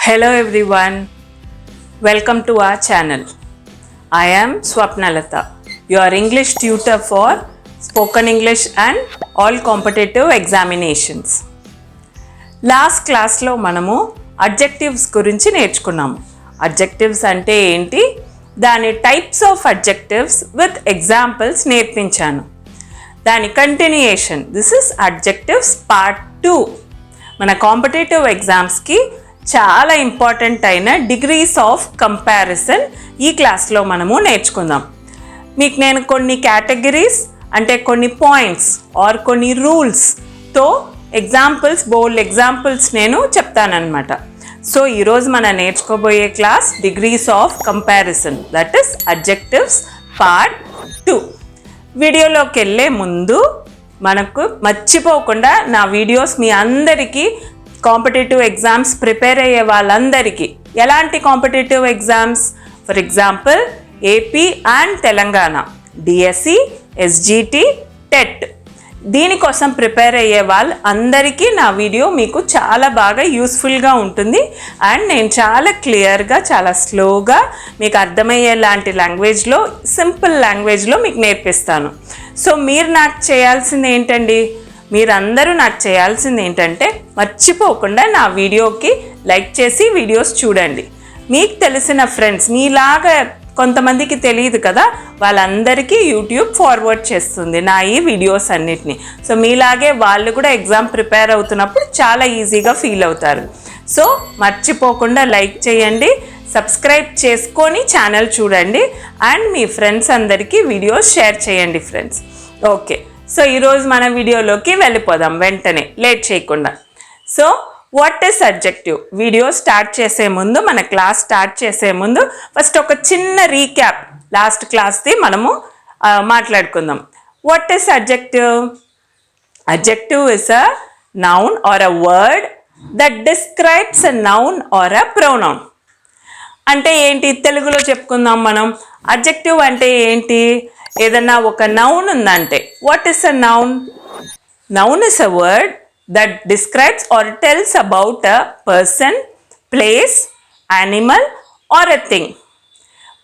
Hello everyone, welcome to our channel. I am Swapnalata, your English tutor for spoken English and all competitive examinations. Last class lo manamu adjectives gurinchi నేర్చుకున్నాము. Adjectives అంటే ఏంటి, దాని types of adjectives with examples నేర్పించాను. దాని continuation, this is adjectives part 2. మన competitive ఎగ్జామ్స్కి చాలా important అయిన డిగ్రీస్ ఆఫ్ కంపారిజన్ ఈ క్లాస్లో మనము నేర్చుకుందాం. మీకు నేను కొన్ని కేటగిరీస్ అంటే కొన్ని పాయింట్స్ ఆర్ కొన్ని రూల్స్తో ఎగ్జాంపుల్స్ బోల్డ్ ఎగ్జాంపుల్స్ నేను చెప్తానన్నమాట. సో ఈరోజు మనం నేర్చుకోబోయే class degrees of comparison, that is adjectives part 2. వీడియోలోకి వెళ్ళే ముందు మనకు మర్చిపోకుండా నా వీడియోస్ మీ అందరికీ కాంపిటేటివ్ ఎగ్జామ్స్ ప్రిపేర్ అయ్యే వాళ్ళందరికీ, ఎలాంటి competitive exams, for example AP and Telangana, DSC, SGT, TET, దీనికోసం ప్రిపేర్ అయ్యే వాళ్ళు అందరికీ నా వీడియో మీకు చాలా బాగా యూస్ఫుల్గా ఉంటుంది. అండ్ నేను చాలా క్లియర్గా, చాలా స్లోగా మీకు అర్థమయ్యేలాంటి లాంగ్వేజ్లో, సింపుల్ లాంగ్వేజ్లో మీకు నేర్పిస్తాను. సో మీరు నాకు చేయాల్సింది ఏంటండి, మీరందరూ నాకు చేయాల్సింది ఏంటంటే మర్చిపోకుండా నా వీడియోకి లైక్ చేసి వీడియోస్ చూడండి. మీకు తెలిసిన ఫ్రెండ్స్, మీలాగా కొంతమందికి తెలియదు కదా, వాళ్ళందరికీ యూట్యూబ్ ఫార్వర్డ్ చేస్తుంది నా ఈ వీడియోస్ అన్నిటినీ. సో మీలాగే వాళ్ళు కూడా ఎగ్జామ్ ప్రిపేర్ అవుతున్నప్పుడు చాలా ఈజీగా ఫీల్ అవుతారు. సో మర్చిపోకుండా లైక్ చేయండి, సబ్స్క్రైబ్ చేసుకొని ఛానల్ చూడండి, అండ్ మీ ఫ్రెండ్స్ అందరికీ వీడియోస్ షేర్ చేయండి ఫ్రెండ్స్. ఓకే, సో ఈరోజు మన వీడియోలోకి వెళ్ళిపోదాం వెంటనే, లేట్ చేయకుండా. So what is adjective? Video start చేసే ముందు, మన క్లాస్ స్టార్ట్ చేసే ముందు ఫస్ట్ ఒక చిన్న రీక్యాప్ లాస్ట్ క్లాస్ది మనము మాట్లాడుకుందాం. What is adjective? Adjective is a noun are a word that describes a noun are a pronoun. అంటే ఏంటి, తెలుగులో చెప్పుకుందాం మనం. అడ్జెక్టివ్ అంటే ఏంటి, ఏదన్నా ఒక నౌన్ ఉందంటే, what is a noun? Noun is a word that describes or tells about a person, place, animal or a thing.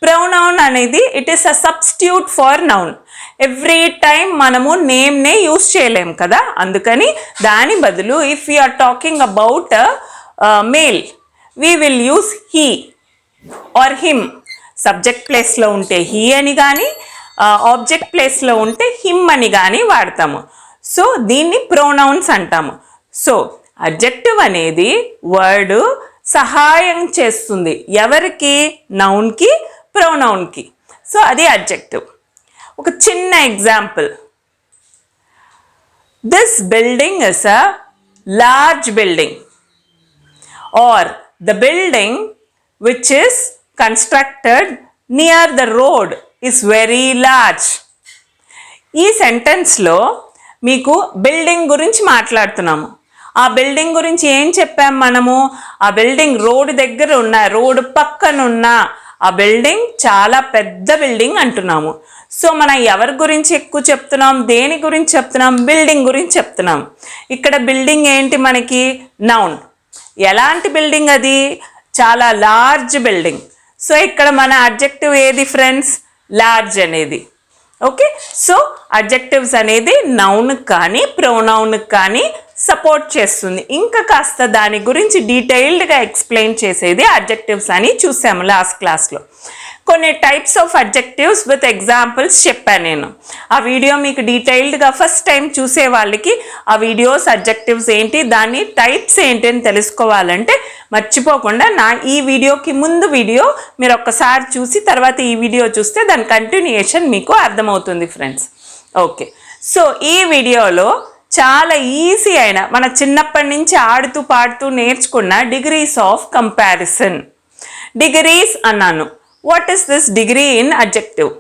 Pronoun అనేది it is a substitute for noun. Every time మనము నేమ్నే use చేయలేం కదా, అందుకని దాని బదులు if you are talking about male, we will use he or him. Subject ప్లేస్లో ఉంటే హీ అని కానీ, ఆబ్జెక్ట్ ప్లేస్లో ఉంటే హిమ్ అని కానీ వాడతాము. సో దీన్ని ప్రొనౌన్స్ అంటాము. సో అడ్జెక్టివ్ అనేది వర్డ్ సహాయం చేస్తుంది ఎవరికి, నౌన్కి, ప్రొనౌన్కి. సో అది అడ్జెక్టివ్. ఒక చిన్న example, this building is a large building, or the building which is constructed near the road is very large. ఈ సెంటెన్స్లో మీకు బిల్డింగ్ గురించి మాట్లాడుతున్నాము. ఆ బిల్డింగ్ గురించి ఏం చెప్పాము మనము, ఆ బిల్డింగ్ రోడ్ దగ్గర ఉన్న, రోడ్ పక్కనున్న ఆ బిల్డింగ్ చాలా పెద్ద బిల్డింగ్ అంటున్నాము. సో మనం ఎవరి గురించి ఎక్కువ చెప్తున్నాం, దేని గురించి చెప్తున్నాం, బిల్డింగ్ గురించి చెప్తున్నాం. ఇక్కడ బిల్డింగ్ ఏంటి మనకి, నౌన్. ఎలాంటి బిల్డింగ్ అది, చాలా లార్జ్ బిల్డింగ్. సో ఇక్కడ మన అడ్జెక్టివ్ ఏది ఫ్రెండ్స్, లార్జ్ అనేది. ఓకే, సో అడ్జెక్టివ్స్ అనేది నౌన్ కానీ ప్రొనౌన్ కానీ సపోర్ట్ చేస్తుంది. ఇంకా కాస్త దాని గురించి డీటెయిల్డ్గా ఎక్స్ప్లెయిన్ చేసేది అడ్జెక్టివ్స్ అని చూసాము లాస్ట్ క్లాస్లో. కొన్ని types of adjectives with examples చెప్పాను నేను. ఆ వీడియో మీకు డీటెయిల్డ్గా ఫస్ట్ టైం చూసే వాళ్ళకి ఆ వీడియోస్ అడ్జెక్టివ్స్ ఏంటి, దాని టైప్స్ ఏంటి అని తెలుసుకోవాలంటే మర్చిపోకుండా నా ఈ వీడియోకి ముందు వీడియో మీరు ఒక్కసారి చూసి తర్వాత ఈ వీడియో చూస్తే దాని కంటిన్యూయేషన్ మీకు అర్థమవుతుంది ఫ్రెండ్స్. ఓకే, సో ఈ వీడియోలో చాలా ఈజీ అయిన, మన చిన్నప్పటి నుంచి ఆడుతూ పాడుతూ నేర్చుకున్న డిగ్రీస్ ఆఫ్ కంపారిజన్. డిగ్రీస్ అన్నాను. What is this degree in adjective?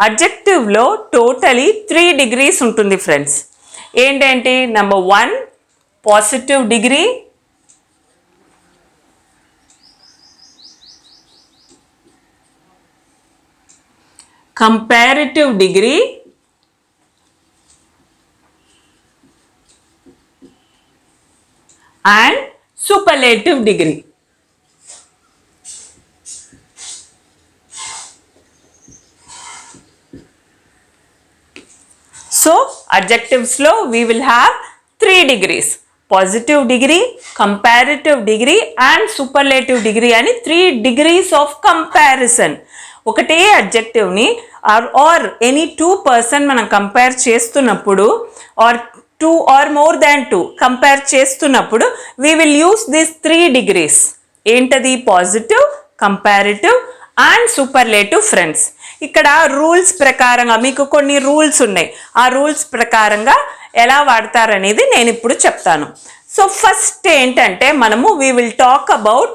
అడ్జెక్టివ్లో టోటలీ 3 డిగ్రీస్ ఉంటుంది ఫ్రెండ్స్. ఏంటంటే, number 1 positive degree, comparative degree, and superlative degree. So adjectives lo we will have 3 degrees: positive degree, comparative degree and superlative degree అని 3 degrees of comparison. ఒకటే adjective ని or any two person మనం compare చేస్తున్నప్పుడు or two or more than two compare చేస్తున్నప్పుడు we will use these 3 degrees. ఏంటది? Positive, comparative and superlative friends. ఇక్కడ rules ప్రకారంగా మీకు కొన్ని రూల్స్ ఉన్నాయి. ఆ రూల్స్ ప్రకారంగా ఎలా వాడతారనేది నేను ఇప్పుడు చెప్తాను. సో ఫస్ట్ ఏంటంటే మనము we will talk about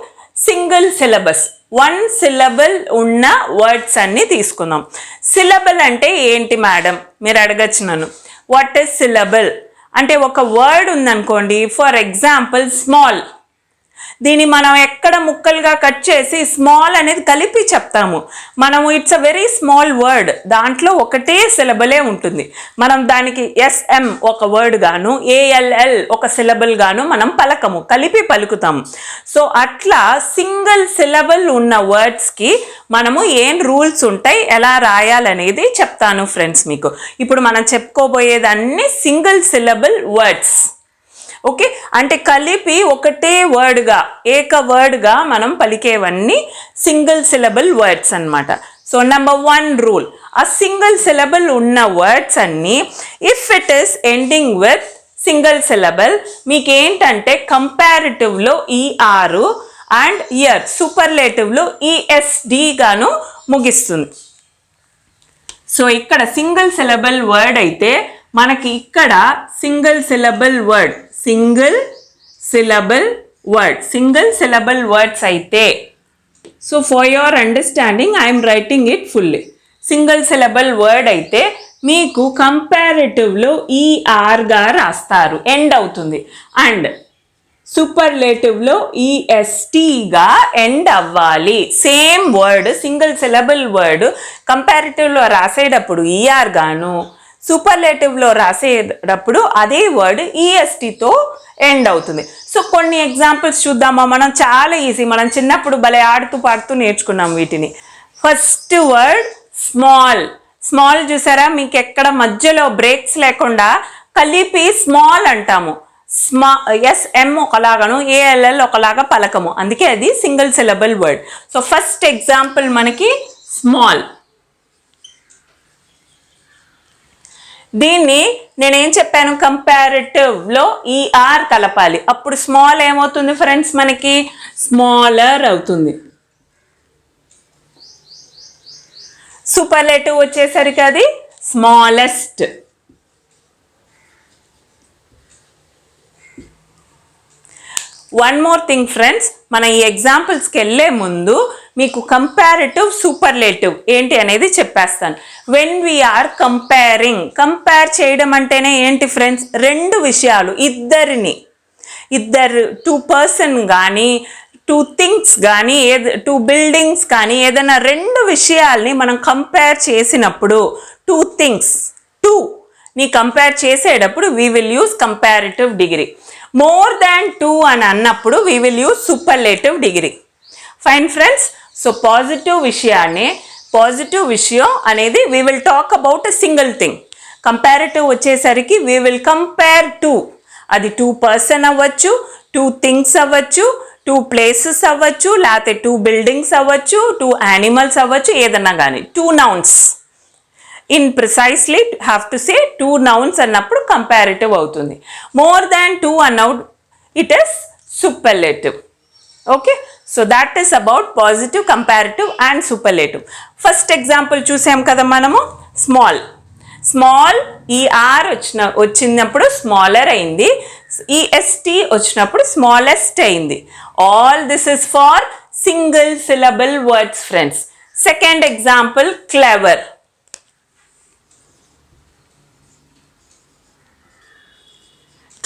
single syllabus, 1 syllable ఉన్న వర్డ్స్ అన్ని తీసుకుందాం. సిలబల్ అంటే ఏంటి మేడం మీరు అడగచ్చు నన్ను. వాట్ ఈస్ సిలబల్ అంటే ఒక వర్డ్ ఉందనుకోండి, ఫర్ ఎగ్జాంపుల్ స్మాల్, దీన్ని మనం ఎక్కడ ముక్కలుగా కట్ చేసి స్మాల్ అనేది కలిపి చెప్తాము. మనము it's a very small word, దాంట్లో ఒకటే సిలబలే ఉంటుంది. మనం దానికి ఎస్ఎం ఒక వర్డ్ గాను ఏఎల్ఎల్ ఒక సిలబల్ గాను మనం పలకము, కలిపి పలుకుతాము. సో అట్లా సింగిల్ సిలబల్ ఉన్న వర్డ్స్కి మనము ఏం రూల్స్ ఉంటాయి, ఎలా రాయాలనేది చెప్తాను ఫ్రెండ్స్ మీకు. ఇప్పుడు మనం చెప్పుకోబోయేది అన్ని సింగిల్ సిలబల్ వర్డ్స్. ఓకే, అంటే కలిపి ఒకటే వర్డ్గా ఏక వర్డ్గా మనం పలికేవన్నీ సింగిల్ సిలబుల్ వర్డ్స్ అన్నమాట. సో నెంబర్ 1 రూల్, ఆ సింగిల్ సిలబుల్ ఉన్న వర్డ్స్ అన్నీ if it is ending with single syllable మీకు ఏంటంటే కంపారిటివ్లో ఈఆర్ అండ్ ఇయర్, సూపర్లేటివ్లో ఈఎస్డి గాను ముగిస్తుంది. సో ఇక్కడ సింగిల్ సిలబుల్ వర్డ్ అయితే మనకి ఇక్కడ single syllable word, single syllable words అయితే, so for your understanding I'm writing it fully. Single syllable word అయితే మీకు కంపారిటివ్లో ఈఆర్గా రాస్తారు, ఎండ్ అవుతుంది. అండ్ సూపర్లేటివ్లో ఈఎస్టీగా ఎండ్ అవ్వాలి. Same word, single syllable word కంపారిటివ్లో రాసేటప్పుడు ఈఆర్ గాను, సూపర్లేటివ్లో రాసేటప్పుడు అదే వర్డ్ ఈఎస్టీతో ఎండ్ అవుతుంది. సో కొన్ని ఎగ్జాంపుల్స్ చూద్దామా మనం. చాలా ఈజీ, మనం చిన్నప్పుడు భలే ఆడుతూ పాడుతూ నేర్చుకున్నాం వీటిని. First word small. స్మాల్ చూసారా, మీకు ఎక్కడ మధ్యలో బ్రేక్స్ లేకుండా కలిపి స్మాల్ అంటాము. ఎస్ఎం ఒకలాగాను ఏఎల్ఎల్ ఒకలాగా పలకము, అందుకే అది single syllable word. So first example మనకి స్మాల్. దీన్ని నేనేం చెప్పాను, కంపారిటివ్లో ఈఆర్ కలపాలి, అప్పుడు స్మాల్ ఏమవుతుంది ఫ్రెండ్స్, మనకి స్మాలర్ అవుతుంది. సూపర్లేటివ్ వచ్చేసరికి అది smallest. One more thing friends, మన ఈ ఎగ్జాంపుల్స్కి వెళ్ళే ముందు మీకు కంపారిటివ్, సూపర్లేటివ్ ఏంటి అనేది చెప్పేస్తాను. వెన్ వీఆర్ కంపేరింగ్, కంపేర్ చేయడం అంటేనే ఏంటి ఫ్రెండ్స్, 2 విషయాలు, ఇద్దరు 2 పర్సన్ కానీ 2 థింగ్స్ కానీ 2 బిల్డింగ్స్ కానీ ఏదైనా 2 విషయాల్ని మనం కంపేర్ చేసినప్పుడు 2 థింగ్స్ 2ని కంపేర్ చేసేటప్పుడు we will use comparative degree. More than 2 అని అన్నప్పుడు we will use superlative degree. Fine friends. So positive విషయం అనేది we will talk about a single thing. Comparative వచ్చేసరికి వీ విల్ కంపేర్ 2, అది 2 పర్సన్ అవ్వచ్చు, 2 థింగ్స్ అవ్వచ్చు, 2 ప్లేసెస్ అవ్వచ్చు, లేకపోతే 2 బిల్డింగ్స్ అవ్వచ్చు, 2 యానిమల్స్ అవ్వచ్చు, ఏదన్నా కానీ 2 nouns. In precisely have to say 2 nouns అన్నప్పుడు కంపారిటివ్ అవుతుంది. మోర్ దాన్ 2 అన్నప్పుడు it is superlative. Okay, so that is about positive, comparative and superlative. First example చూసాం కదా మనము, స్మాల్ ఈఆర్ వచ్చినప్పుడు స్మాలర్ అయింది, ఈఎస్టీ వచ్చినప్పుడు స్మాలెస్ట్ అయింది. All this is for single syllable words friends. Second example clever.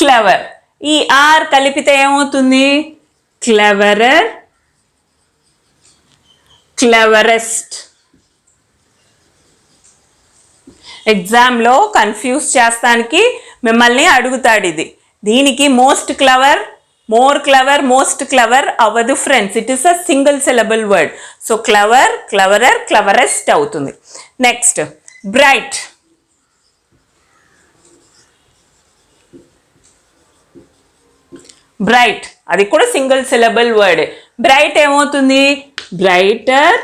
Clever E R కలిపితే ఏమవుతుంది, cleverer, క్లెవరెస్ట్. ఎగ్జామ్లో కన్ఫ్యూజ్ చేస్తానికి మిమ్మల్ని అడుగుతాడు ఇది. దీనికి most clever, more clever, most clever అవ్వదు friends, it is a single syllable word. So clever, cleverer, cleverest అవుతుంది. Next bright. బ్రైట్ అది కూడా సింగిల్ సిలబుల్ వర్డ్. బ్రైట్ ఏమవుతుంది? బ్రైటర్,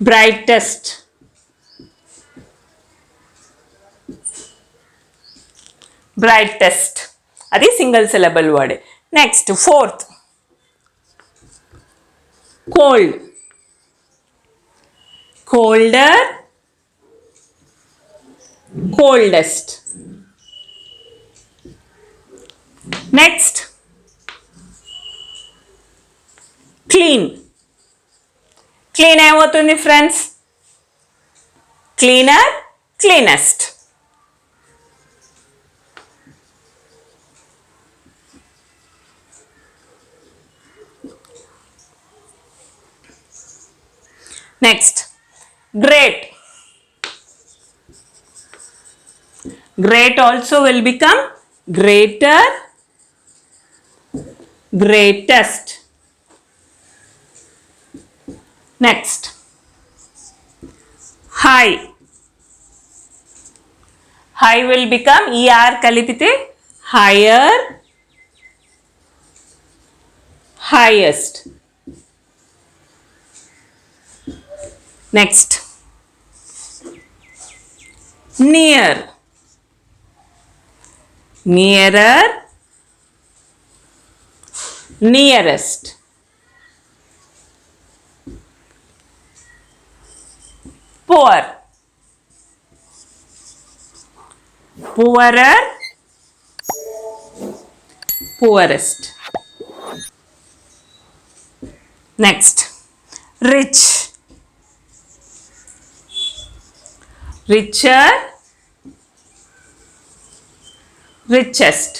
బ్రైటెస్ట్, బ్రైటెస్ట్ అది single syllable word. Next fourth cold, colder, coldest. Next clean, clean ఏమవుతుంది friends? Cleaner, cleanest. Next great, great also will become greater, greatest. Next high, high will become er kalipite higher, highest. Next near, nearer, nearest. Poor, poorer, poorest. Next rich, richer, richest.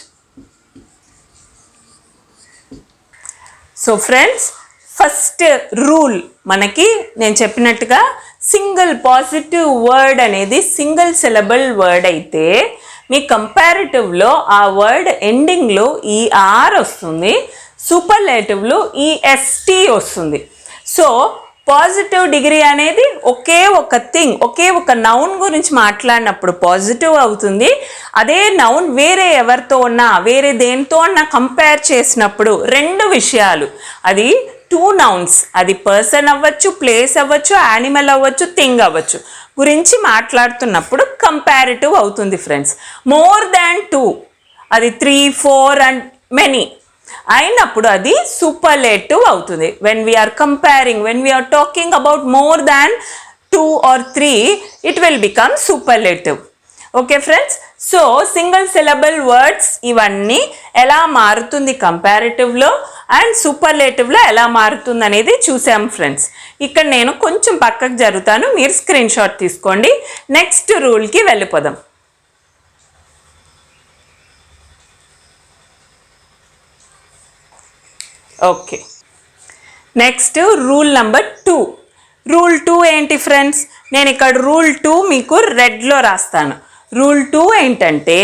So friends, first rule మనకి నేను చెప్పినట్టుగా single positive word అనేది single syllable word అయితే మీ కంపారిటివ్లో ఆ word ఎండింగ్లో ER వస్తుంది, సూపర్లేటివ్లో EST వస్తుంది. So positive degree అనేది ఒకే ఒక థింగ్, ఒకే ఒక నౌన్ గురించి మాట్లాడినప్పుడు పాజిటివ్ అవుతుంది. అదే నౌన్ వేరే ఎవరితో ఉన్నా వేరే దేనితో అన్నా కంపేర్ చేసినప్పుడు రెండు విషయాలు, అది టూ నౌన్స్, అది పర్సన్ అవ్వచ్చు, ప్లేస్ అవ్వచ్చు, యానిమల్ అవ్వచ్చు, థింగ్ అవ్వచ్చు గురించి మాట్లాడుతున్నప్పుడు కంపారిటివ్ అవుతుంది ఫ్రెండ్స్. మోర్ దాన్ టూ, అది 3, 4 అండ్ మెనీ అయినప్పుడు అది సూపర్లేటివ్ అవుతుంది. When we are comparing, when we are talking about more than 2 or 3 it will become superlative. Okay friends, so single syllable words ఇవన్నీ ఎలా మారుతుంది కంపారిటివ్లో అండ్ సూపర్లేటివ్లో ఎలా మారుతుంది అనేది చూసాం ఫ్రెండ్స్. ఇక్కడ నేను కొంచెం పక్కకు జరుగుతాను, మీరు స్క్రీన్ షాట్ తీసుకోండి. నెక్స్ట్ రూల్కి వెళ్ళిపోదాం. Okay, next rule number 2. Rule 2 ఏంటి ఫ్రెండ్స్? నేను ఇక్కడ రూల్ 2 మీకు రెడ్లో రాస్తాను. రూల్ 2 ఏంటంటే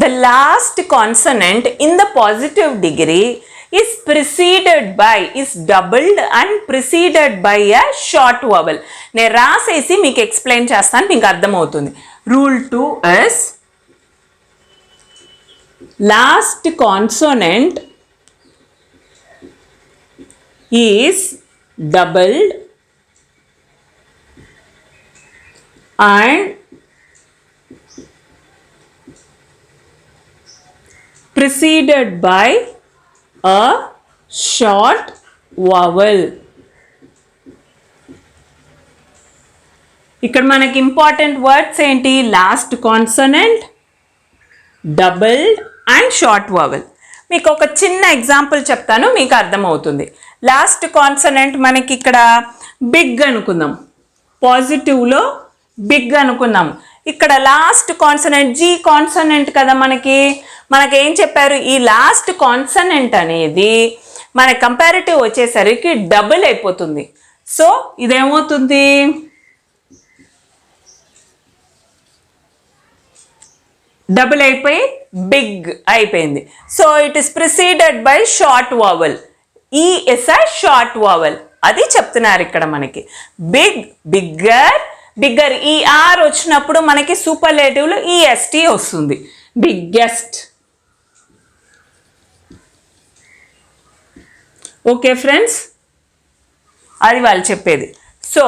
the last consonant in the positive degree is preceded by, is doubled and preceded by a short vowel. నేను రాసేసి మీకు ఎక్స్ప్లెయిన్ చేస్తాను, మీకు అర్థమవుతుంది. Rule 2 is last consonant is doubled and preceded by a short vowel. ఇక్కడ మనకి important words ఏంటి? Last consonant, doubled and short vowel. మీకు ఒక చిన్న ఎగ్జాంపుల్ చెప్తాను, మీకు అర్థమవుతుంది. లాస్ట్ కాన్సనెంట్ మనకి ఇక్కడ బిగ్ అనుకుందాం, పాజిటివ్లో బిగ్ అనుకుందాం. ఇక్కడ లాస్ట్ కాన్సనెంట్ జీ కాన్సనెంట్ కదా, మనకేం చెప్పారు? ఈ లాస్ట్ కాన్సనెంట్ అనేది మన కంపారిటివ్ వచ్చేసరికి డబుల్ అయిపోతుంది. సో ఇదేమవుతుంది? డబుల్ అయిపోయి బిగ్ అయిపోయింది. So it is preceded by shot vowel. ఈ ఇస్ అ షార్ట్ వావెల్, అది చెప్తున్నారు ఇక్కడ మనకి. బిగ్, బిగ్గర్, బిగ్గర్ ఈ ఆర్ వచ్చినప్పుడు మనకి సూపర్లేటివ్లో ఈఎస్టీ వస్తుంది. బిగ్గెస్ట్. ఓకే ఫ్రెండ్స్, అది వాళ్ళు చెప్పేది. సో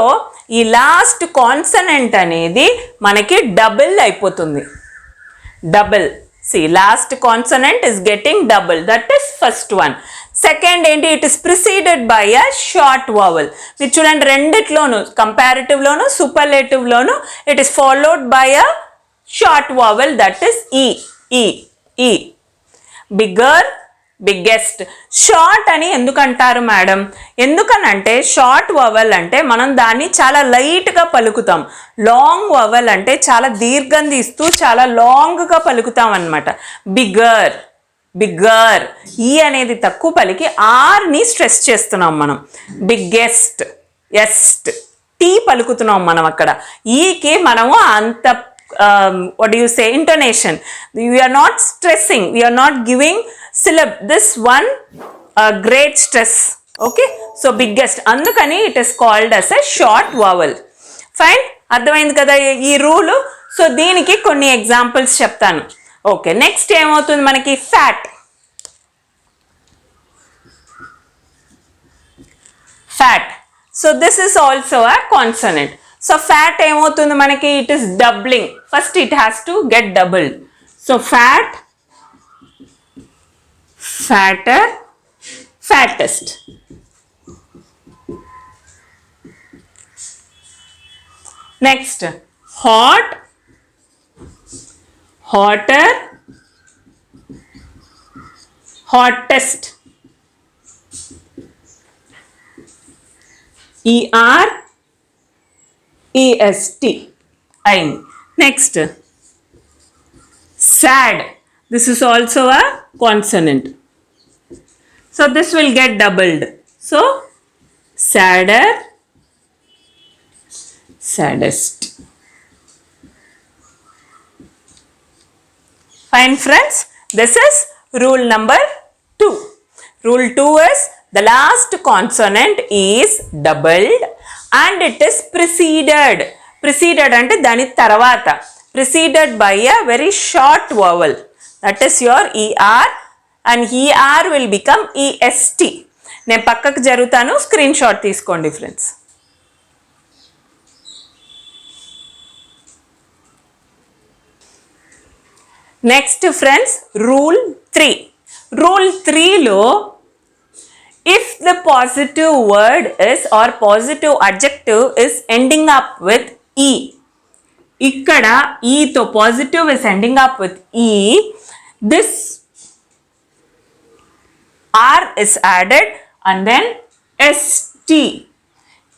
ఈ లాస్ట్ కాన్సనెంట్ అనేది మనకి డబుల్ అయిపోతుంది. Double. See, last consonant is getting double. That is first one. Second ఏంటి, it is preceded by a short vowel. మీరు చూడండి రెండిట్లోను, comparative loan superlative loan it is followed by a short vowel, that is e. E. E. Bigger, biggest. Short అని ఎందుకంటారు madam? ఎందుకనంటే short vowel అంటే మనం దాన్ని చాలా లైట్గా పలుకుతాం. లాంగ్ వవల్ అంటే చాలా దీర్ఘం తీస్తూ చాలా లాంగ్గా పలుకుతాం అనమాట. Bigger, bigger. ఈ అనేది తక్కువ పలికి ఆర్ని స్ట్రెస్ చేస్తున్నాం మనం. బిగ్గెస్ట్, ఎస్ట్. టీ పలుకుతున్నాం మనం అక్కడ. ఈకి మనము అంత what do you say, intonation. We are not stressing, we are not giving this one great stress. Okay, so biggest, అందుకని it is called as a short vowel. Fine, అర్థమైంది కదా ఈ రూల్. సో దీనికి కొన్ని ఎగ్జాంపుల్స్ చెప్తాను. Okay, next ఏమవుతుంది మనకి? Fat. Fat. So this is also a consonant. So fat ఏమవుతుంది మనకి? It is doubling. First it has to get doubled. So fat, fatter, fattest. Next hot, hotter, hottest. ER EST. అయింది. Next sad. This is also a consonant. So this will get doubled. So sadder, saddest. Fine friends, this is rule number 2. Rule 2 is the last consonant is doubled and it is preceded. Preceded అంటే దాని తర్వాత. Preceded by a very short vowel. That is your ER and ER will become EST. నేను పక్కకు జరుగుతాను, screen shot తీసుకోండి friends. Next friends rule 3. Rule 3లో if the positive word is or positive adjective is ending up with E, ఇక్కడ E తో positive is ending up with E, this R is added and then ST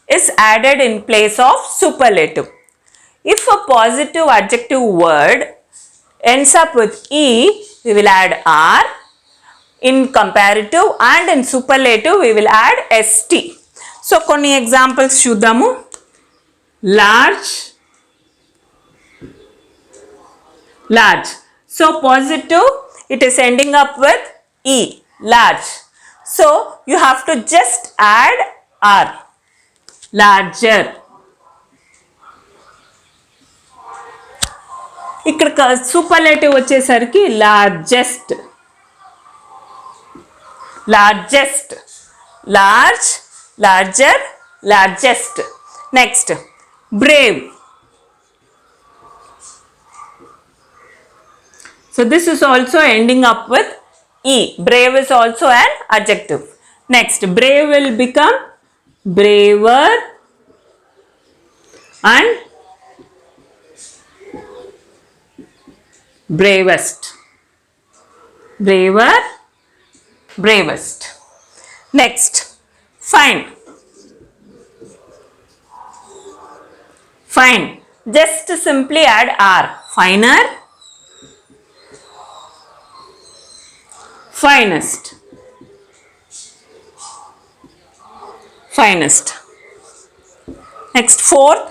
is added in place of superlative. If a positive adjective word ends up with E, we will add R. In comparative and in superlative we will add ST. So కొన్ని examples చూద్దాము. large, large. So positive, it is ending up with E, large. So you have to just add R. larger. ఇక్కడ superlative వచ్చేసరికి largest. largest, large, larger, largest. Next brave. So this is also ending up with E. Brave is also an adjective. Next brave will become braver and bravest. Braver, bravest. Next fine. Fine, just simply add R. finer, finest, finest. Next fourth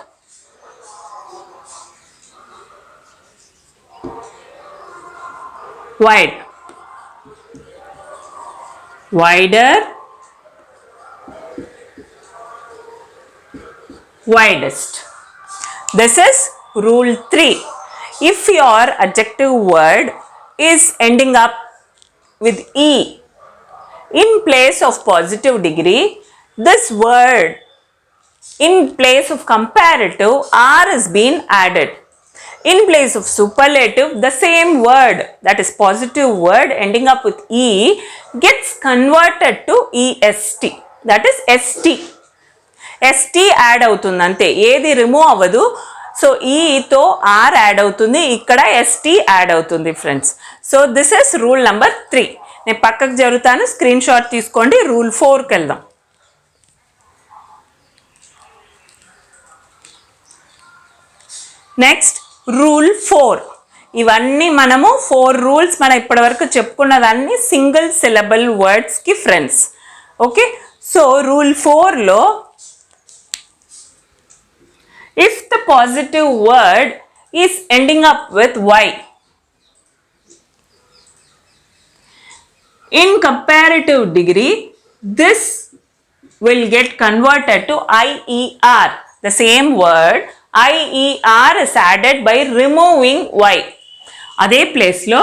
wide, wider, widest. This is rule 3. If your adjective word is ending up with E in place of positive degree, this word in place of comparative R is being added. In place of superlative, the same word, that is positive word ending up with E, gets converted to EST, that is ST. ST add అవుతుంది అంతే, ఏది remove అవ్వదు. So ఈతో are add అవుతుంది, ఇక్కడ ST add అవుతుంది friends. So this is rule number 3. నేను పక్కకు జరుగుతాను, స్క్రీన్ షాట్ తీసుకోండి. రూల్ 4కి వెళ్దాం. Next rule 4. ఇవన్నీ మనము 4 రూల్స్ మనం ఇప్పటివరకు చెప్పుకున్నదాన్ని సింగిల్ సిలబుల్ వర్డ్స్కి ఫ్రెండ్స్. ఓకే, సో రూల్ 4లో if the positive word is ending up with Y in comparative degree, this will get converted to IER. The same word IER is added by removing Y. అదే ప్లేస్లో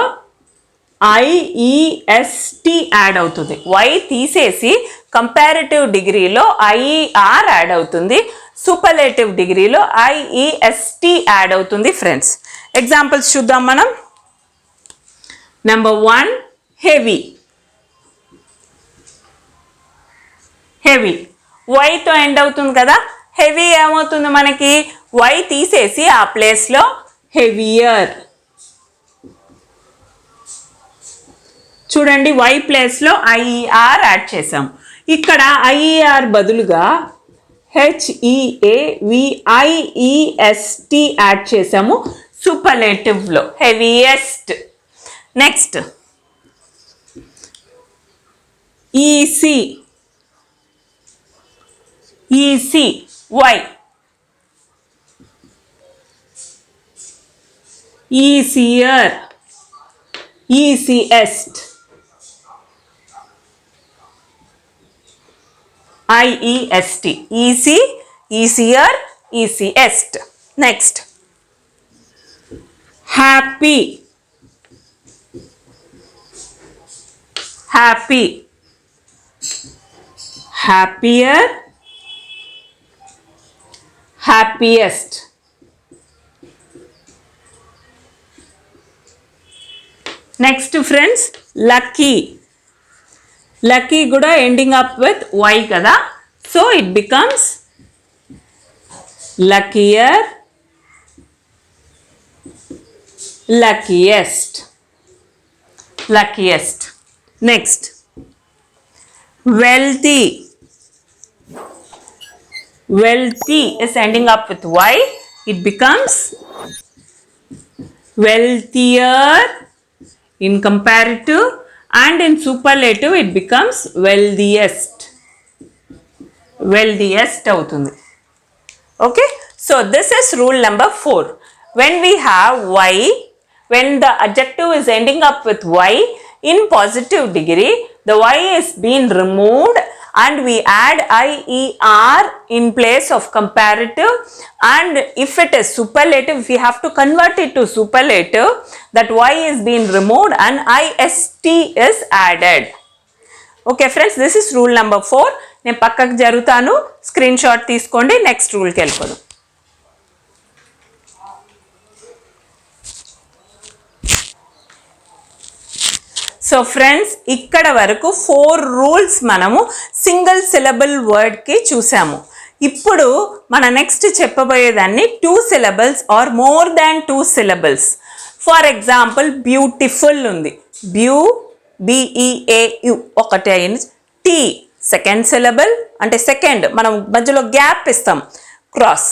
IEST add అవుతుంది. Y తీసేసి comparative డిగ్రీలో IER add అవుతుంది, superlative డిగ్రీలో IEST add అవుతుంది friends. Examples చూద్దాం మనం. Number 1 heavy. హెవీ వైతో ఎండ్ అవుతుంది కదా, హెవీ ఏమవుతుంది మనకి, వై తీసేసి ఆ ప్లేస్లో హెవియర్. చూడండి, వై ప్లేస్లో ఐఈఆర్ యాడ్ చేసాం. ఇక్కడ ఐఈఆర్ బదులుగా HEAVIEST యాడ్ చేసాము సూపర్లేటివ్లో, heaviest. Next easy. Easy y. Easier, easiest. IEST, easy, easier, easiest. Next, happy. Happy, happier, happiest. Next friends, lucky. Lucky kuda ending up with Y kada, so it becomes luckier, luckiest, luckiest. Next, wealthy. Wealthy is ending up with Y, it becomes wealthier in comparative, and in superlative it becomes wealthiest. Wealthiest అవుతుంది. Okay, so this is rule number 4. When we have Y, when the adjective is ending up with Y in positive degree, the Y is being removed and we add IER in place of comparative, and if it is superlative we have to convert it to superlative, that Y is being removed and IST is added. Okay friends, this is rule number 4. నేను పక్కకు జరుగుతాను, screen shot తీసుకోండి. Next రూల్కి వెళ్ళిపోదాం. So friends, ఇక్కడ వరకు 4 rules మనము single syllable వర్డ్కి చూసాము. ఇప్పుడు మన నెక్స్ట్ చెప్పబోయేదాన్ని 2 syllables or more than 2 syllables. For example beautiful ఉంది, BEAU ఒకటే అయింది. టీ సెకండ్ సిలబుల్, అంటే సెకండ్ మనం మధ్యలో గ్యాప్ ఇస్తాం, cross.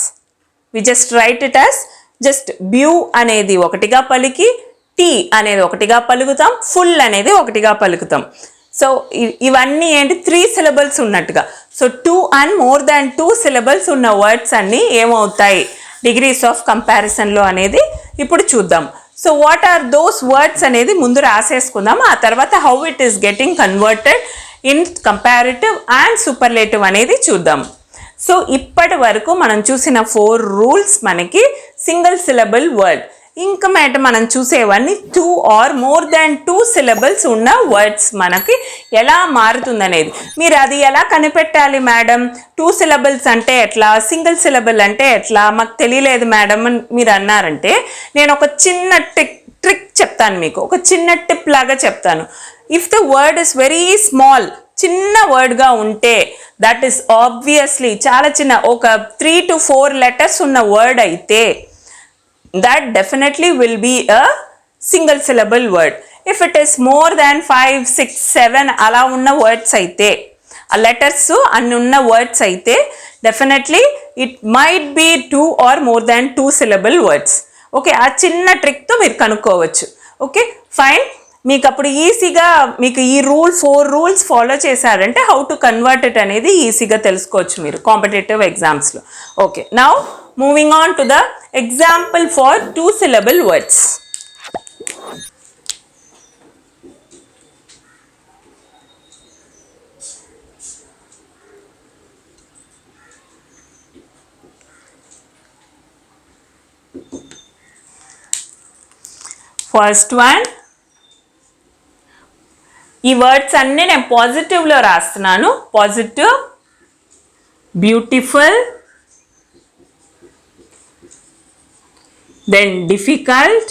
We just write it as just beau అనేది ఒకటిగా పలికి, టీ అనేది ఒకటిగా పలుకుతాం, ఫుల్ అనేది ఒకటిగా పలుకుతాం. సో ఇవన్నీ ఏంటి, 3 సిలబుల్స్ ఉన్నట్టుగా. So 2 and more than 2 syllables ఉన్న వర్డ్స్ అన్నీ ఏమవుతాయి డిగ్రీస్ ఆఫ్ కంపారిజన్లో అనేది ఇప్పుడు చూద్దాం. So what are those words అనేది ముందు రాసేసుకుందాం. ఆ తర్వాత how it is getting converted in comparative and superlative అనేది చూద్దాం. సో ఇప్పటి వరకు మనం చూసిన 4 రూల్స్ మనకి సింగిల్ సిలబుల్ వర్డ్. ఇంకా మేట మనం చూసేవన్నీ 2 ఆర్ మోర్ దాన్ 2 సిలబుల్స్ ఉన్న వర్డ్స్ మనకి ఎలా మారుతుందనేది. మీరు అది ఎలా కనిపెట్టాలి మేడం, 2 సిలబుల్స్ అంటే ఎట్లా, సింగిల్ సిలబుల్ అంటే ఎట్లా, మాకు తెలియలేదు మేడం అని మీరు అన్నారంటే నేను ఒక చిన్న ట్రిక్ చెప్తాను మీకు, ఒక చిన్న టిప్ లాగా చెప్తాను. If the word is very small, చిన్న వర్డ్గా ఉంటే, దట్ ఈస్ ఆబ్వియస్లీ చాలా చిన్న, ఒక 3 to 4 లెటర్స్ ఉన్న వర్డ్ అయితే that definitely will be a single syllable word. If it is more than 5, 6, 7 అలా ఉన్న వర్డ్స్ అయితే, ఆ లెటర్స్ అన్ని ఉన్న వర్డ్స్ అయితే definitely it might be 2 or more than 2 syllable words. Okay, ఆ చిన్న ట్రిక్తో మీరు కనుక్కోవచ్చు. Okay fine. మీకు అప్పుడు ఈజీగా మీకు ఈ 4 రూల్స్ ఫాలో చేశారంటే హౌ టు కన్వర్ట్ ఇట్ అనేది ఈజీగా తెలుసుకోవచ్చు మీరు కాంపిటేటివ్ ఎగ్జామ్స్లో. Okay, now moving on to the example for 2 syllable words. First one, ఈ వర్డ్స్ అన్నీ నేను పాజిటివ్లో రాస్తున్నాను. Positive, beautiful, then difficult,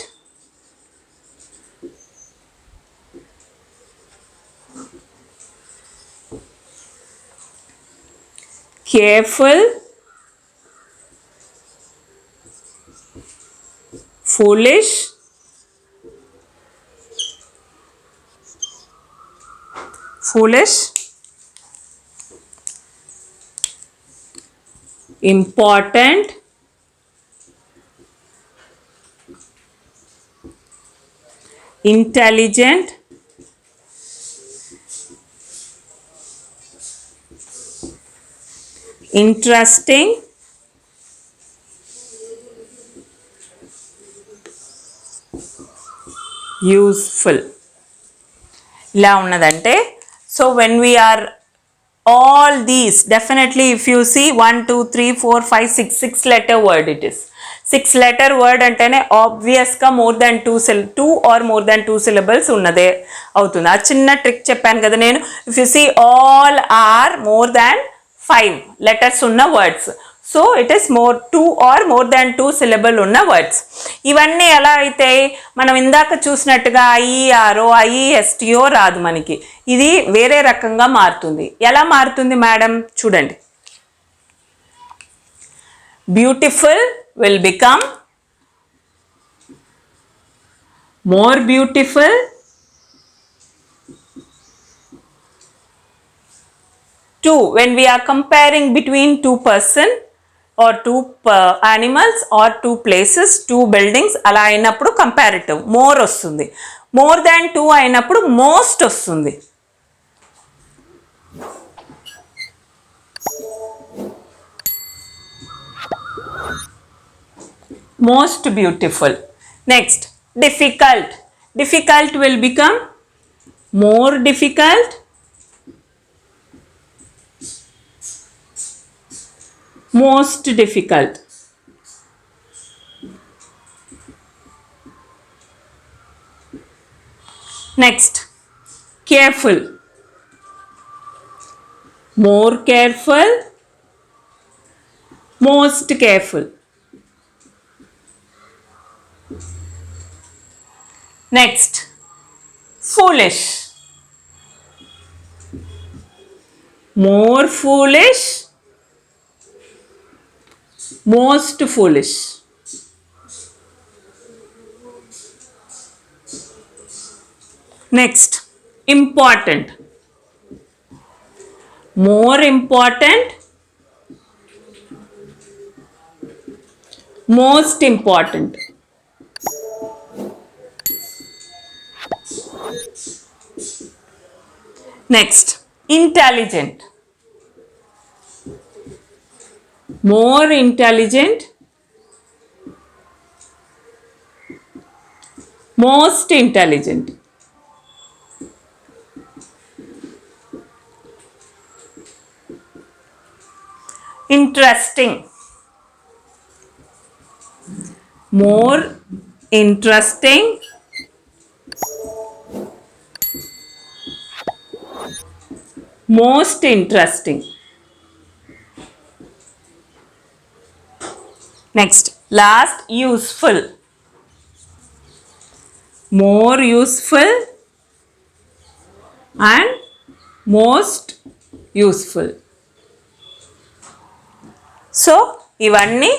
careful, foolish, important, intelligent, interesting, useful. ఇలా ఉన్నదంటే, so when we are all these, definitely if you see 1, 2, 3, 4, 5, 6 letter word it is. 6 letter word అంటేనే ఆబ్వియస్గా more than 2 or more than 2 syllables ఉన్నదే అవుతుంది. ఆ చిన్న trick చెప్పాను కదా నేను. If you see all or more than 5 letters ఉన్న words, so it is 2 or more than 2 syllable ఉన్న వర్డ్స్. ఇవన్నీ ఎలా అయితే మనం ఇందాక చూసినట్టుగా ఐఈఆర్ఓ ఐఈఎస్టీఓ రాదు మనకి, ఇది వేరే రకంగా మారుతుంది. ఎలా మారుతుంది మేడం చూడండి. Beautiful will become more beautiful, two when we are comparing between 2 person or 2 animals or 2 places, 2 buildings అలా అయినప్పుడు కంపారిటివ్ మోర్ వస్తుంది. మోర్ దాన్ 2 అయినప్పుడు మోస్ట్ వస్తుంది. Most beautiful. Next difficult. Difficult will become more difficult, most difficult. Next, careful. More careful, most careful. Next, foolish. More foolish, most foolish. Next, important. More important, most important. Next, intelligent. More intelligent, most intelligent, interesting, more interesting, most interesting. Next, last, useful, more useful and most useful. So ఇవన్నీ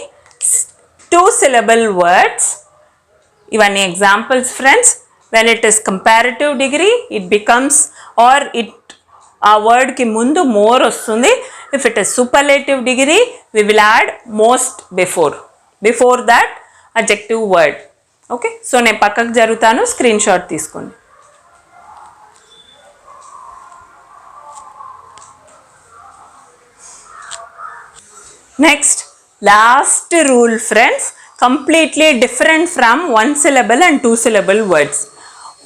2 syllable words. ఇవన్నీ examples friends. When it is comparative degree it becomes or it ఆ word కి ముందు more వస్తుంది. If it is superlative degree we will add most before that adjective word. Okay, so నేను పక్కకు జరుగుతాను, screen shot తీసుకోండి. Next, last rule friends, completely different from 1 syllable and 2 syllable words.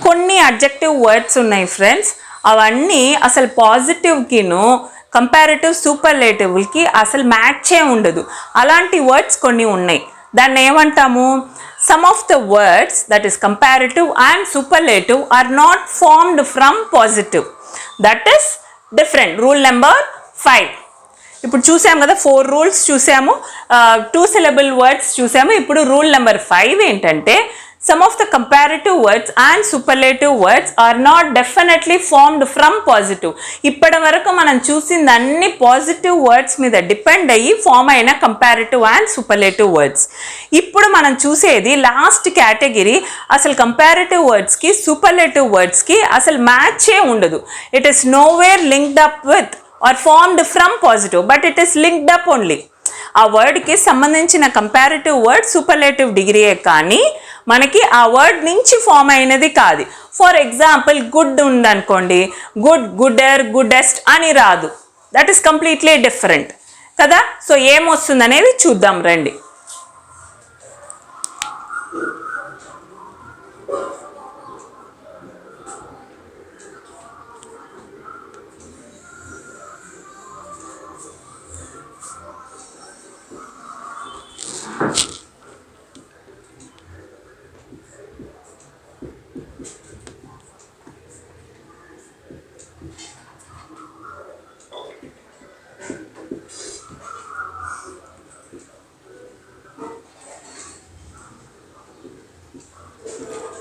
కొన్ని adjective words ఉన్నాయి friends, అవన్నీ అసలు పాజిటివ్కిను comparative సూపర్లేటివ్కి అసలు మ్యాచే ఉండదు. అలాంటి వర్డ్స్ కొన్ని ఉన్నాయి. దాన్ని ఏమంటాము? Some of the words that is comparative and superlative are not formed from positive. That is different. Rule number 5. ఇప్పుడు చూసాము కదా, 4 రూల్స్ చూసాము, 2 syllable వర్డ్స్ చూసాము. ఇప్పుడు రూల్ నెంబర్ 5 ఏంటంటే, some of the comparative words and superlative words are not definitely formed from positive. ఇప్పటి వరకు మనం చూసింది అన్ని పాజిటివ్ వర్డ్స్ మీద డిపెండ్ అయ్యి ఫామ్ అయిన కంపారిటివ్ అండ్ సూపర్లేటివ్ వర్డ్స్. ఇప్పుడు మనం చూసేది లాస్ట్ కేటగిరీ, అసలు కంపారిటివ్ వర్డ్స్కి సూపర్లేటివ్ వర్డ్స్కి అసలు మ్యాచే ఉండదు. It is nowhere linked up with or formed from positive, but it is linked up only. ఆ వర్డ్కి సంబంధించిన కంపారిటివ్ వర్డ్ సూపర్లేటివ్ డిగ్రీయే కానీ మనకి ఆ వర్డ్ నుంచి ఫామ్ అయినది కాదు. ఫర్ ఎగ్జాంపుల్ గుడ్ ఉందనుకోండి, గుడ్, గుడ్డర్, గుడ్డెస్ట్ అని రాదు. దట్ ఈస్ కంప్లీట్లీ డిఫరెంట్ కదా. సో ఏమొస్తుంది అనేది చూద్దాం రండి.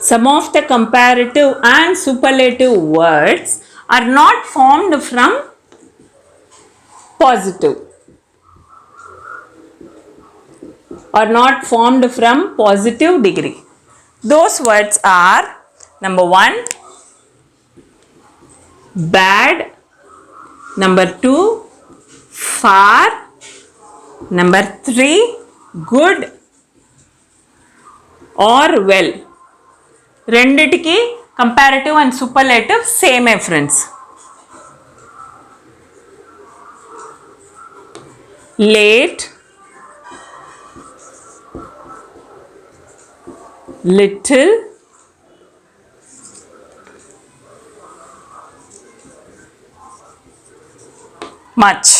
Some of the comparative and superlative words are not formed from positive. Are not formed from positive degree. Those words are number 1, bad, number 2, far, number 3, good or well. రెండిటికి comparative and superlative సేమే friends. Late, little, much.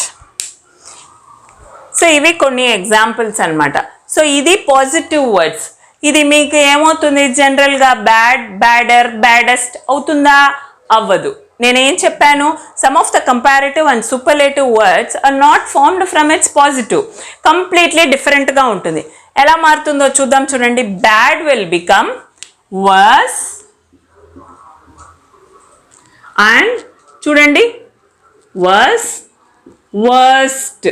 So ఇవి కొన్ని examples అన్నమాట. So ఇది positive words. ఇది మీకు ఏమవుతుంది? జనరల్గా బ్యాడ్, బ్యాడర్, బ్యాడెస్ట్ అవుతుందా? అవ్వదు. నేనేం చెప్పాను? Some of the comparative and superlative words are not formed from its positive. Completely డిఫరెంట్గా ఉంటుంది. ఎలా మారుతుందో చూద్దాం చూడండి. Bad will become worse and చూడండి worse, worst,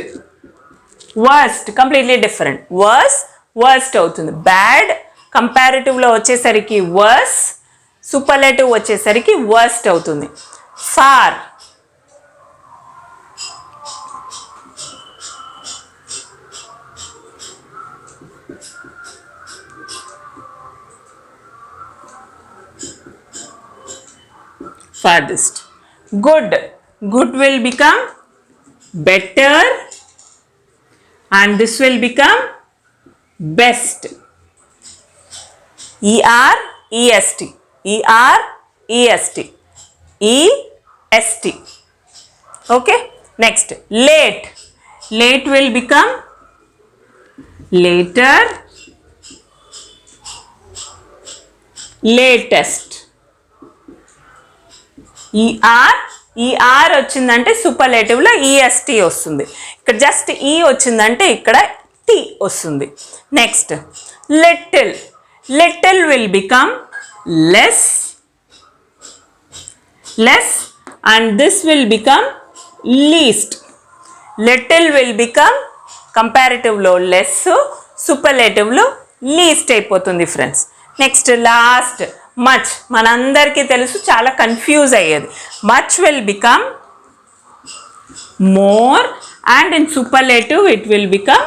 worst completely different. Worse, worst అవుతుంది. బ్యాడ్ కంపారిటివ్లో వచ్చేసరికి వర్స్, సూపర్లేటివ్ వచ్చేసరికి వర్స్ట్ అవుతుంది. Far, farthest. Good, good will become better and this will become best. ER EST. EREST. EST. Okay. Next, late. Late will become later, latest. ER వచ్చిందంటే సూపర్లేటివ్లో EST వస్తుంది. ఇక్కడ just E వచ్చిందంటే ఇక్కడ T వస్తుంది. Next, little. Little will become less, less, and this will become least. Little will become కంపారిటివ్లో less, సూపర్లేటివ్లో least అయిపోతుంది friends. Next, last, much. మనందరికీ తెలుసు, చాలా కన్ఫ్యూజ్ అయ్యేది. Much will become more, and in superlative it will become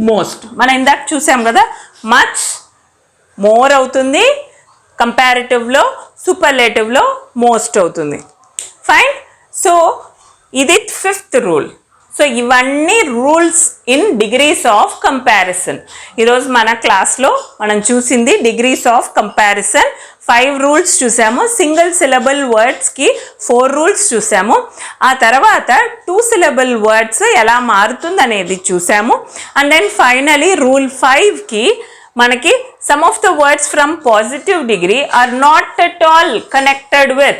most. మనం ఇందాక చూసాం కదా, మచ్ మోర్ అవుతుంది, కంపారిటివ్లో సూపర్లేటివ్లో మోస్ట్ అవుతుంది. ఫైన్. సో ఇది 5th రూల్. సో ఇవన్నీ rules in degrees of comparison. ఈరోజు మన క్లాస్లో మనం చూసింది డిగ్రీస్ ఆఫ్ కంపారిజన్. 5 రూల్స్ చూసాము. సింగిల్ సిలబుల్ వర్డ్స్కి 4 రూల్స్ చూసాము. ఆ తర్వాత 2 సిలబుల్ వర్డ్స్ ఎలా మారుతుంది అనేది చూసాము. అండ్ దెన్ ఫైనలీ రూల్ 5కి మనకి some of the words from positive degree are not at all connected with,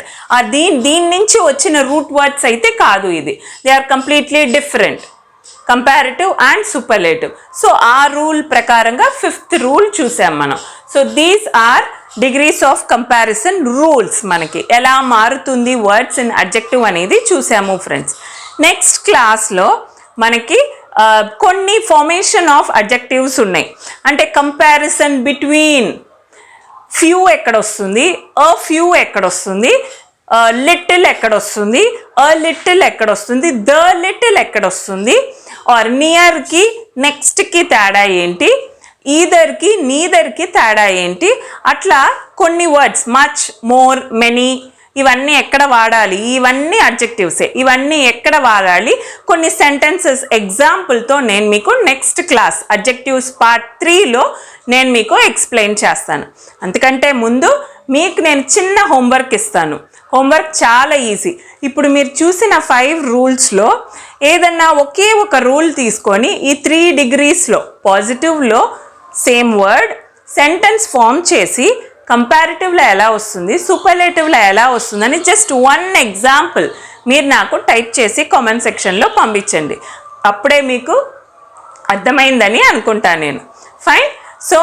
దీని నుంచి వచ్చిన రూట్ వర్డ్స్ అయితే కాదు, ఇది they are completely different, comparative and superlative. So ఆ రూల్ ప్రకారంగా 5th రూల్ చూసాం మనం. So these are degrees of comparison rules. మనకి ఎలా మారుతుంది వర్డ్స్ ఇన్ అడ్జెక్టివ్ అనేది చూసాము ఫ్రెండ్స్. నెక్స్ట్ క్లాస్లో మనకి కొన్ని ఫార్మేషన్ ఆఫ్ అడ్జెక్టివ్స్ ఉన్నాయి. అంటే కంపారిజన్ బిట్వీన్ ఫ్యూ ఎక్కడొస్తుంది, అ ఫ్యూ ఎక్కడొస్తుంది, లిటిల్ ఎక్కడొస్తుంది, అ లిటిల్ ఎక్కడొస్తుంది, ద లిటిల్ ఎక్కడొస్తుంది, ఆర్ నియర్కి నెక్స్ట్కి తేడా ఏంటి, ఈదర్కి నీదర్కి తేడా ఏంటి, అట్లా కొన్ని వర్డ్స్ మచ్, మోర్, మెనీ, ఇవన్నీ ఎక్కడ వాడాలి, ఇవన్నీ అడ్జెక్టివ్సే, ఇవన్నీ ఎక్కడ వాడాలి, కొన్ని సెంటెన్సెస్ ఎగ్జాంపుల్తో నేను మీకు నెక్స్ట్ క్లాస్ అడ్జెక్టివ్స్ పార్ట్ 3లో నేను మీకు ఎక్స్ప్లెయిన్ చేస్తాను. అంతకంటే ముందు మీకు నేను చిన్న హోంవర్క్ ఇస్తాను. హోంవర్క్ చాలా ఈజీ. ఇప్పుడు మీరు చూసిన 5 రూల్స్లో ఏదన్నా ఒకే ఒక రూల్ తీసుకొని ఈ 3 డిగ్రీస్లో పాజిటివ్లో సేమ్ వర్డ్ సెంటెన్స్ ఫామ్ చేసి కంపారిటివ్లో ఎలా వస్తుంది, సూపర్లేటివ్లో ఎలా వస్తుందని జస్ట్ 1 ఎగ్జాంపుల్ మీరు నాకు టైప్ చేసి కామెంట్ సెక్షన్లో పంపించండి. అప్పుడే మీకు అర్థమైందని అనుకుంటాను నేను. ఫైన్. సో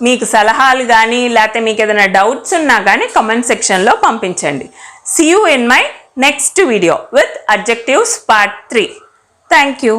మీకు సలహాలు కానీ లేకపోతే మీకు ఏదైనా డౌట్స్ ఉన్నా కానీ కామెంట్ సెక్షన్లో పంపించండి. See you in my next video with adjectives part 3. Thank you.